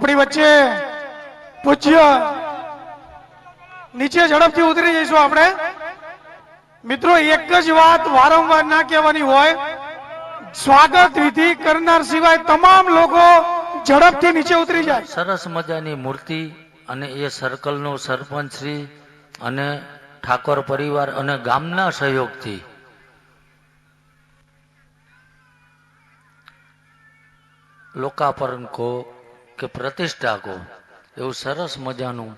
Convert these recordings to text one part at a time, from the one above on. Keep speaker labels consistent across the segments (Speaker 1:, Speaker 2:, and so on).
Speaker 1: આપણી વચ્ચે પૂજ્ય નીચે ઝડપથી ઉતરી જઈશું આપણે મિત્રો એક જ વાત વારંવાર ના કહેવાની હોય સ્વાગત વિધિ કરનાર સિવાય તમામ લોકો ઝડપથી નીચે ઉતરી જાય
Speaker 2: સરસ મજાની મૂર્તિ અને એ સર્કલનો સરપંચ શ્રી અને ઠાકોર પરિવાર અને ગામના સહયોગથી લોકાર્પણ કહો કે પ્રતિષ્ઠા કહો એવું સરસ મજાનું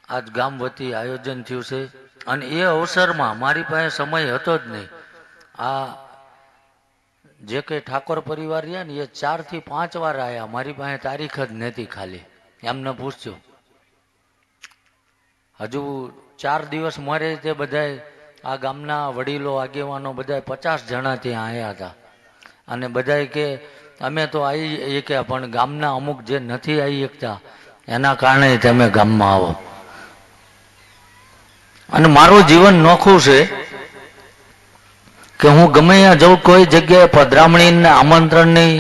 Speaker 2: આજ ગામ વતી આયોજન થયું છે અને એ અવસરમાં મારી પાસે સમય હતો જ નહીં આ જે કંઈ ઠાકોર પરિવાર રહ્યા ને એ 4 થી 5 વાર આવ્યા મારી પાસે તારીખ જ નથી ખાલી એમને પૂછજો હજુ 4 દિવસ મારે તે બધાય આ ગામના વડીલો આગેવાનો બધાય 50 જણા ત્યાં આવ્યા હતા અને બધાય કે અમે તો આવી કે પણ ગામના અમુક જે નથી આવી શકતા એના કારણે તમે ગામમાં આવો અને મારું જીવન નોખું છે કે હું ગમે ત્યાં જઉં કોઈ જગ્યાએ પધરામણી આમંત્રણની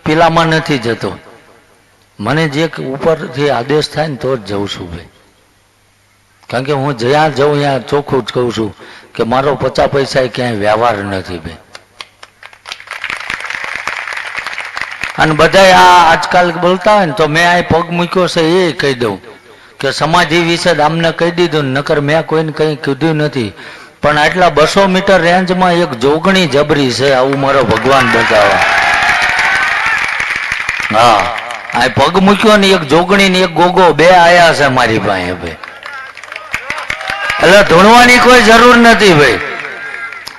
Speaker 2: પેલામાં નથી જતો મને જે ઉપરથી આદેશ થાય ને તો જ જઉં છું ભાઈ કારણ કે હું જ્યાં જઉં ત્યાં ચોખ્ખું જ કહું છું કે મારો 50 પૈસા ક્યાંય વ્યવહાર નથી ભાઈ અને બધા આ આજકાલ બોલતા હોય ને તો મેં આ પગ મૂક્યો છે એ કહી દઉં કે સમાધિ વિશે આમને કહી દીધું નકર મેં કોઈને કંઈ કીધું નથી પણ આટલા 200 મીટર રેન્જમાં એક જોગણી જબરી છે આવું મારો ભગવાન બતાવવા હા આ પગ મૂક્યો ને એક જોગણી ને એક ગોગો બે આયા છે મારી પાસે ભાઈ એટલે ધૂણવાની કોઈ જરૂર નથી ભાઈ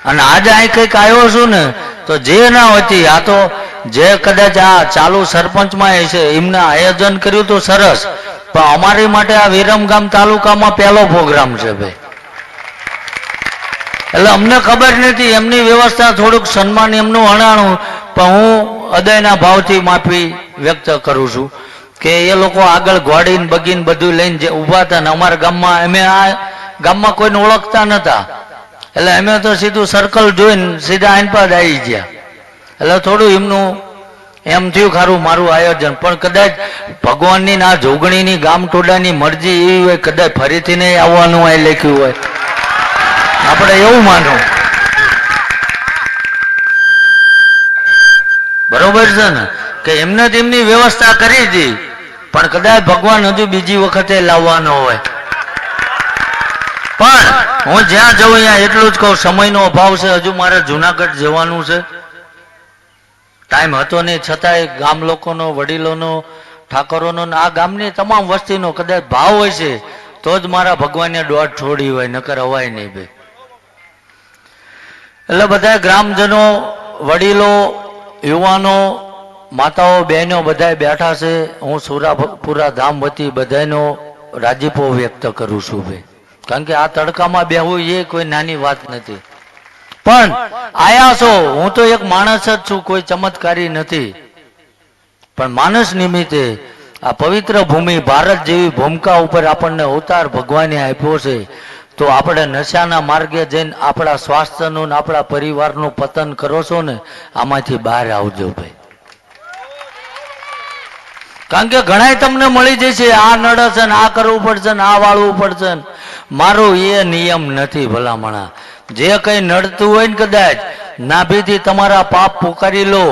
Speaker 2: અને આજે અહીં કંઈક આવ્યો છું ને તો જે ના હોતી આ તો જે કદાચ આ ચાલુ સરપંચમાં છે એમને આયોજન કર્યું તો સરસ પણ અમારી માટે આ વિરમગામ તાલુકામાં પહેલો પ્રોગ્રામ છે ભાઈ એટલે અમને ખબર નથી એમની વ્યવસ્થા થોડુંક સન્માન એમનું અણાણું પણ હું હૃદયના ભાવથી માફી વ્યક્ત કરું છું કે એ લોકો આગળ ઘોડીને બગીને બધું લઈને જે ઊભા હતા ને અમારા ગામમાં અમે આ ગામમાં કોઈને ઓળખતા નતા એટલે અમે તો સીધું સર્કલ જોઈને સીધા આઈન પર આવી ગયા એટલે થોડું એમનું એમ થયું ખારું મારું આયોજન પણ કદાચ ભગવાનની આ જોગણીની ગામ ટોડાની મરજી એવી હોય કદાચ ફરીથી નહીં આવવાનું આ લખ્યું હોય આપણે એવું માનો બરોબર છે ને કે એમને તેમની વ્યવસ્થા કરી હતી પણ કદાચ ભગવાન હજુ બીજી વખતે લાવવાનો હોય પણ હું જ્યાં જઉં ત્યાં એટલું જ કહું સમયનો અભાવ છે હજુ મારે જુનાગઢ જવાનું છે ટાઈમ હતો નહીં છતાંય ગામ લોકોનો વડીલોનો ઠાકોરોનો આ ગામની તમામ વસ્તીનો કદાચ ભાવ હોય છે તો જ મારા ભગવાનને દોટ છોડી હોય નકર અવાય નહીં ભાઈ એટલે બધા ગ્રામજનો વડીલો યુવાનો માતાઓ બહેનો બધા બેઠા છે હું સુરાપુરા ધામ વતી બધાનો રાજીપો વ્યક્ત કરું છું ભાઈ કારણ કે આ તડકામાં બેહવું એ કોઈ નાની વાત નથી પણ આયા છો હું તો એક માણસ જ છું કોઈ ચમત્કારી નથી પણ માણસ નિમિત્તે આ પવિત્ર ભૂમિ ભારત જેવી ભૂમિકા ઉપર આપણને અવતાર ભગવાને આપ્યો છે તો આપણે નશાના માર્ગે જઈને આપણા સ્વાસ્થ્યનું ને આપણા પરિવારનું પતન કરો છો ને આમાંથી બહાર આવજો ભાઈ કારણ કે ઘણા તમને મળી જશે આ નડે ને આ કરવું પડશે ને આ વાળવું પડશે મારો એ નિયમ નથી ભલામણા જે કઈ નડતું હોય ને કદાચ નાભીથી તમારા પાપ પુકારી લો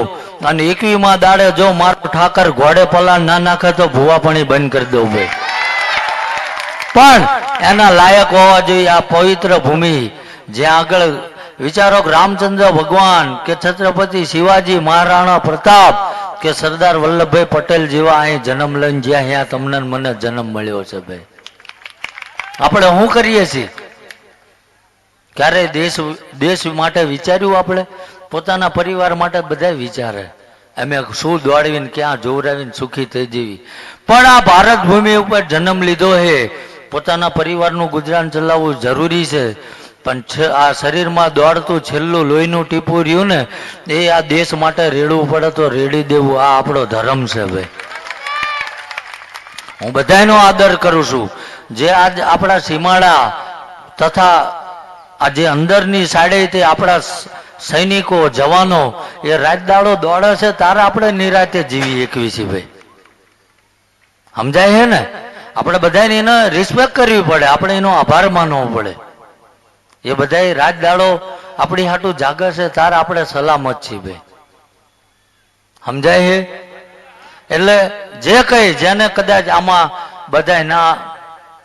Speaker 2: અને 21મા દાડે જો મારો ઠાકર ઘોડે પલાણ ના નાખે તો ભૂવાપણી બંધ કરી દઉં ભાઈ પણ એના લાયક હોવા જોઈએ આ પવિત્ર ભૂમિ જ્યાં આગળ વિચારો રામચંદ્ર ભગવાન કે છત્રપતિ શિવાજી મહારાણા પ્રતાપ કે સરદાર વલ્લભભાઈ પટેલ જેવા અહીં જન્મ લઈને જ્યાં અહીંયા તમને મને જન્મ મળ્યો છે ભાઈ આપણે શું કરીએ છીએ ક્યારે દેશ માટે વિચાર્યું આપણે પોતાના પરિવાર માટે બધા વિચારે અમે શું દોડવીને ક્યાં જોવરાવીને સુખી થઈ જવી પણ આ ભારત ભૂમિ ઉપર જન્મ લીધો છે પોતાના પરિવારનું ગુજરાન ચલાવવું જરૂરી છે પણ આ શરીરમાં દોડતું છેલ્લું લોહીનું ટીપું રહ્યું ને એ આ દેશ માટે રેડવું પડે તો રેડી દેવું આ આપણો ધર્મ છે ભાઈ હું બધાનો આદર કરું છું જે આજ આપણા સીમાડા તથા આ જે અંદરની સાઈડે તે આપણા સૈનિકો જવાનો એ રાત દાડો દોડે છે તારે આપણે નિરાતે જીવી એકવી છીએ ભાઈ સમજાય છે ને? આપણે બધાને એને રિસ્પેક્ટ કરવી પડે, આપણે એનો આભાર માનવો પડે. એ બધા રાત દાડો આપણી હાટું જાગે છે તાર આપણે સલામત છીએ ભાઈ. સમજાય છે? એટલે જે કઈ જેને કદાચ આમાં બધા ના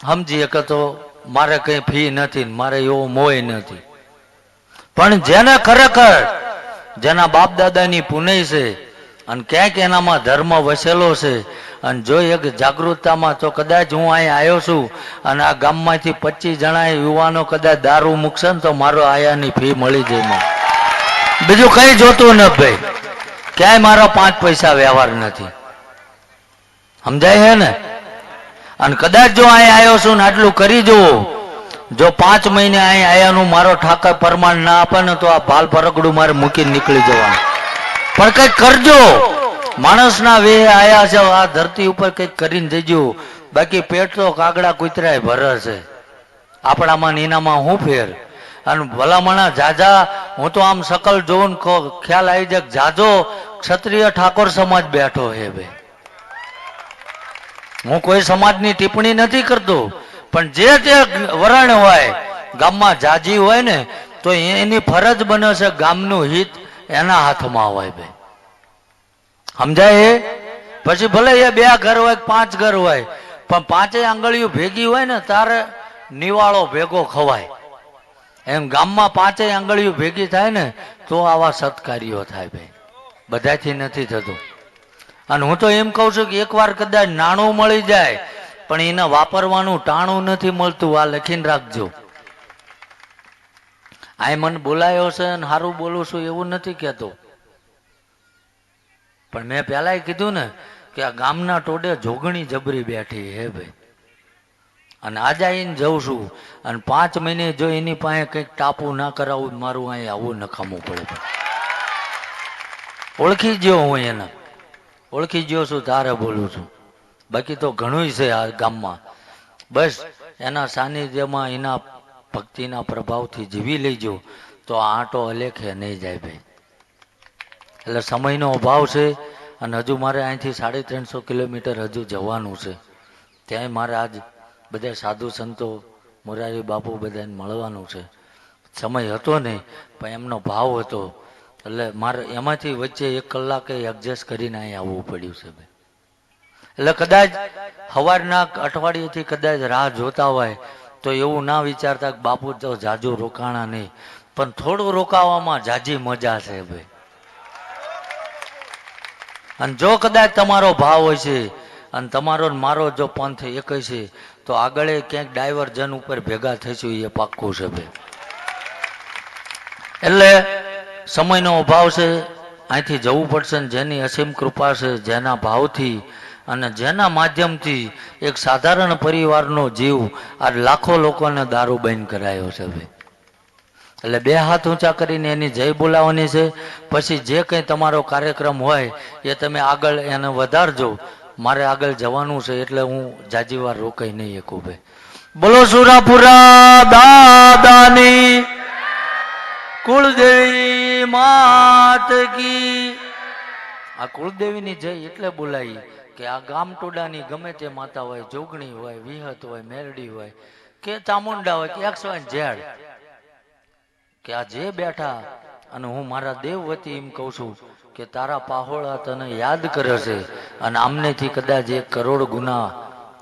Speaker 2: સમજી શકે તો મારે કઈ ફી નથી, મારે એવો મોય નથી, પણ જેને ખરેખર જેના બાપ દાદાની પુનઈ છે અને ક્યાંક એનામાં ધર્મ વસેલો છે અને જો એક જાગૃતતામાં તો કદાચ હું અહીં આવ્યો છું અને આ ગામમાંથી 25 જણા યુવાનો કદાચ દારૂ મૂકશે ને તો મારો આયાની ફી મળી જાય મને. બીજું કઈ જોતું ન ભાઈ, ક્યાંય મારો 5 પૈસા વ્યવહાર નથી. સમજાય છે ને? અને કદાચ જો અહીં આવ્યો છું ને આટલું કરી જુઓ, જો 5 મહિને અહીં આયાનું મારો ઠાકર પ્રમાણ ના આપે ને તો આ ભાલ પરગડું મારે મૂકીને નીકળી જવાનું. પણ કઈક કરજો, માણસના વેહ આયા છે, આ ધરતી ઉપર કઈક કરીને જજો. બાકી પેટ તો કાગડા કૂતરાય ભરે છે, આપણામાં એનામાં હું ફેર? અને ભલામણા જાજા, હું તો આમ શકલ જોઉં ખ્યાલ આવી જાય જાજો ક્ષત્રિય ઠાકોર સમાજ બેઠો હે ભાઈ. હું કોઈ સમાજની ટિપ્પણી નથી કરતો, પણ જે તે વરણ હોય ગામમાં જાજી હોય ને તો એની ફરજ બને છે ગામનું હિત એના હાથમાં હોય ભાઈ. સમજાય? પછી ભલે એ 2 ઘર હોય 5 ઘર હોય, પણ 5 આંગળીઓ ભેગી હોય ને તારે નિવાળો ભેગો ખવાય. એમ ગામમાં 5 આંગળીઓ ભેગી થાય ને તો આવા સત્કાર્યો થાય ભાઈ. બધાથી નથી થતું. અને હું તો એમ કહું છું કે એકવાર કદાચ નાણું મળી જાય પણ એને વાપરવાનું ટાણું નથી મળતું. આ લખીને રાખજો. આ મને બોલાયો છે અને સારું બોલું છું એવું નથી કહેતો, પણ મેં પહેલા કીધું ને કે આ ગામના ટોડે જોગણી જબરી બેઠી હે ભાઈ. અને આજે આવીને જઉં છું અને 5 મહિને જો એની પાસે કંઈક ટાપુ ના કરાવું મારું અહીં આવું નખામવું પડે. ઓળખી ગયો હું એને, ઓળખી ગયો છું તારે બોલું છું. બાકી તો ઘણું છે આ ગામમાં. બસ એના સાનિધ્યમાં એના ભક્તિના પ્રભાવથી જીવી લેજો તો આંટો અલેખે નહીં જાય ભાઈ. એટલે સમયનો અભાવ છે અને હજુ મારે અહીંથી 350 કિલોમીટર હજુ જવાનું છે. ત્યાંય મારે આજ બધા સાધુ સંતો મોરારી બાપુ બધાને મળવાનું છે. સમય હતો નહીં પણ એમનો ભાવ હતો એટલે મારે એમાંથી વચ્ચે 1 કલાકે એડજસ્ટ કરીને અહીં આવવું પડ્યું છે ભાઈ. એટલે કદાચ સવારના અઠવાડિયેથી કદાચ રાહ જોતા હોય તો એવું ના વિચારતા કે બાપુ તો જાજુ રોકાણા નહીં, પણ થોડું રોકાવામાં જાજી મજા છે ભાઈ. અને જો કદાચ તમારો ભાવ હોય છે અને તમારો મારો જો પંથ એક છે તો આગળ ક્યાંક ડાયવર્જન ઉપર ભેગા થઈશું એ પાક્કું છે ભાઈ. એટલે સમયનો અભાવ છે, અહીંથી જવું પડશે ને જેની અસીમ કૃપા છે, જેના ભાવથી અને જેના માધ્યમથી એક સાધારણ પરિવારનો જીવ આ લાખો લોકોને દારૂ બંધ કરાયો છે ભાઈ. એટલે 2 હાથ ઊંચા કરીને એની જય બોલાવવાની છે. પછી જે કંઈ તમારો કાર્યક્રમ હોય એ તમે આગળ એને વધારજો. મારે આગળ જવાનું છે એટલે હું જાજી વાર રોકાઈ નહીં શકું ભાઈ. બોલો સુરાપુરા દાદાની કુળદેવી માત કી. આ કુળદેવીની જય એટલે બોલાવી કે આ ગામ ટોડાની ગમે તે માતા હોય, જોગણી હોય, વિહત હોય, મેરડી હોય કે ચામુંડા હોય કે XYZ, કે આ જે બેઠા અને હું મારા દેવ વતી એમ કહું છું કે તારા પાહોળા તને યાદ કરે છે અને આમનેથી કદાચ 1 કરોડ ગુના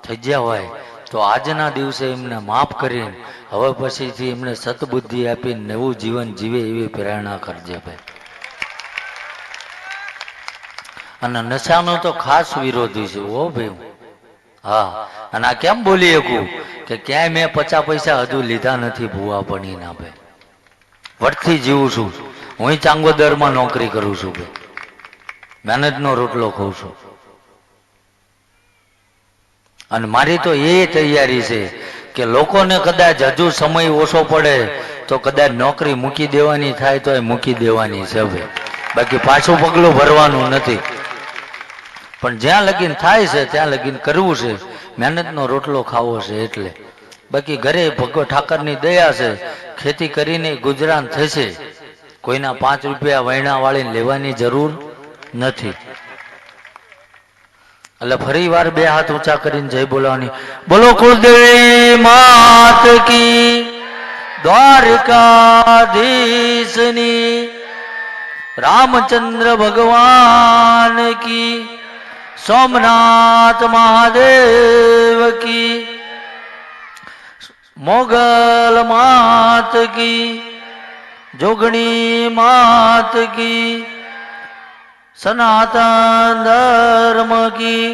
Speaker 2: થઈ ગયા હોય તો આજના દિવસે એમને માફ કરીને હવે પછીથી એમને સતબુદ્ધિ આપીને નવું જીવન જીવે એવી પ્રેરણા કરજે ભાઈ. અને નશાનો તો ખાસ વિરોધી છે ઓ ભાઈ. હા, અને આ કેમ બોલી શકું કે ક્યાંય મેં 50 પૈસા હજુ લીધા નથી ભૂવા બની ના ભાઈ. વટથી જીવું છું. હું ચાંગોદરમાં નોકરી કરું છું ભાઈ, મહેનતનો રોટલો ખાઉં છું. અને મારી તો એ તૈયારી છે કે લોકોને કદાચ હજુ સમય ઓછો પડે તો કદાચ નોકરી મૂકી દેવાની થાય તો એ મૂકી દેવાની છે ભાઈ. બાકી પાછું પગલું ભરવાનું નથી. પણ જ્યાં લગીન થાય છે ત્યાં લગીન કરવું છે, મહેનતનો રોટલો ખાવો છે એટલે. બાકી ઘરે ભગવાન ઠાકરની દયા છે, ખેતી કરીને ગુજરાન થશે. કોઈના 5 રૂપિયા વૈણા વાળીને લેવાની જરૂર નથી. એટલે ફરી વાર બે હાથ ઊંચા કરીને જય બોલાવાની. બોલો કુળદેવી માત કી, દ્વારકાધીશની, રામચંદ્ર ભગવાન કી, સોમનાથ મહાદેવ કી, મોગલ માત કી, જોગણી માત કી, સનાતન ધર્મ કી.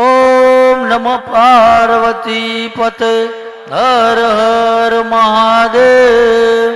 Speaker 2: ઓમ નમઃ પાર્વતી પતે, હર હર મહાદેવ.